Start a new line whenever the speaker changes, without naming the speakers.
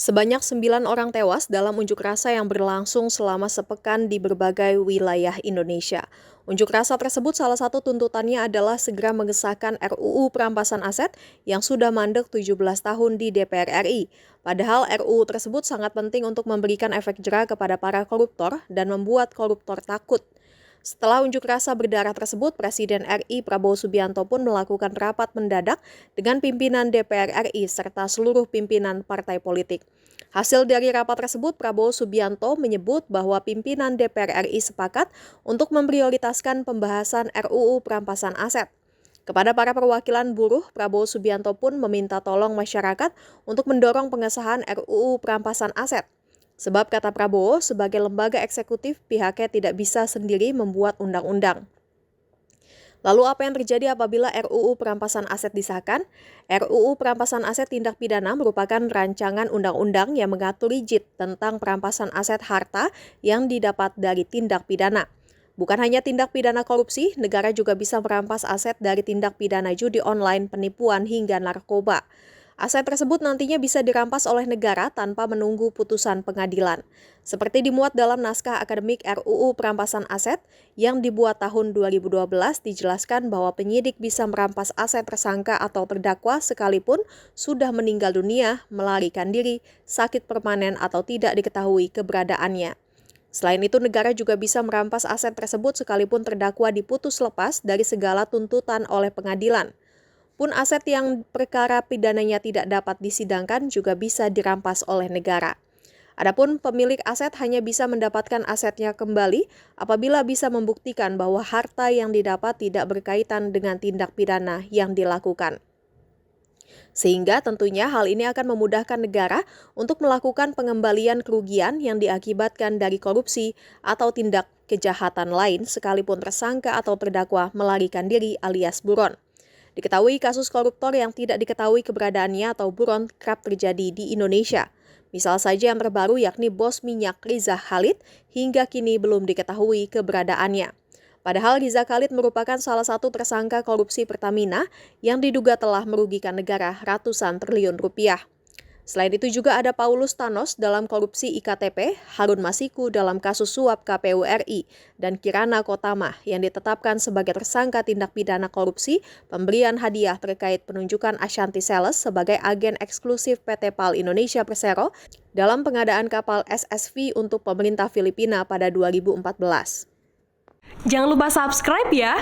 Sebanyak 9 orang tewas dalam unjuk rasa yang berlangsung selama sepekan di berbagai wilayah Indonesia. Unjuk rasa tersebut salah satu tuntutannya adalah segera mengesahkan RUU Perampasan Aset yang sudah mandek 17 tahun di DPR RI. Padahal RUU tersebut sangat penting untuk memberikan efek jera kepada para koruptor dan membuat koruptor takut. Setelah unjuk rasa berdarah tersebut, Presiden RI Prabowo Subianto pun melakukan rapat mendadak dengan pimpinan DPR RI serta seluruh pimpinan partai politik. Hasil dari rapat tersebut, Prabowo Subianto menyebut bahwa pimpinan DPR RI sepakat untuk memprioritaskan pembahasan RUU Perampasan Aset. Kepada para perwakilan buruh, Prabowo Subianto pun meminta tolong masyarakat untuk mendorong pengesahan RUU Perampasan Aset. Sebab kata Prabowo, sebagai lembaga eksekutif, pihaknya tidak bisa sendiri membuat undang-undang. Lalu apa yang terjadi apabila RUU Perampasan Aset disahkan? RUU Perampasan Aset Tindak Pidana merupakan rancangan undang-undang yang mengatur rigid tentang perampasan aset harta yang didapat dari tindak pidana. Bukan hanya tindak pidana korupsi, negara juga bisa merampas aset dari tindak pidana judi online, penipuan, hingga narkoba. Aset tersebut nantinya bisa dirampas oleh negara tanpa menunggu putusan pengadilan. Seperti dimuat dalam naskah akademik RUU Perampasan Aset yang dibuat tahun 2012, dijelaskan bahwa penyidik bisa merampas aset tersangka atau terdakwa sekalipun sudah meninggal dunia, melarikan diri, sakit permanen atau tidak diketahui keberadaannya. Selain itu, negara juga bisa merampas aset tersebut sekalipun terdakwa diputus lepas dari segala tuntutan oleh pengadilan. Pun aset yang perkara pidananya tidak dapat disidangkan juga bisa dirampas oleh negara. Adapun pemilik aset hanya bisa mendapatkan asetnya kembali apabila bisa membuktikan bahwa harta yang didapat tidak berkaitan dengan tindak pidana yang dilakukan. Sehingga tentunya hal ini akan memudahkan negara untuk melakukan pengembalian kerugian yang diakibatkan dari korupsi atau tindak kejahatan lain sekalipun tersangka atau terdakwa melarikan diri alias buron. Diketahui kasus koruptor yang tidak diketahui keberadaannya atau buron kerap terjadi di Indonesia. Misal saja yang terbaru yakni bos minyak Riza Khalid hingga kini belum diketahui keberadaannya. Padahal Riza Khalid merupakan salah satu tersangka korupsi Pertamina yang diduga telah merugikan negara ratusan triliun rupiah. Selain itu juga ada Paulus Thanos dalam korupsi IKTP, Harun Masiku dalam kasus suap KPU RI, dan Kirana Kotama yang ditetapkan sebagai tersangka tindak pidana korupsi pemberian hadiah terkait penunjukan Ashanti Sales sebagai agen eksklusif PT PAL Indonesia Persero dalam pengadaan kapal SSV untuk pemerintah Filipina pada 2014.
Jangan lupa subscribe ya!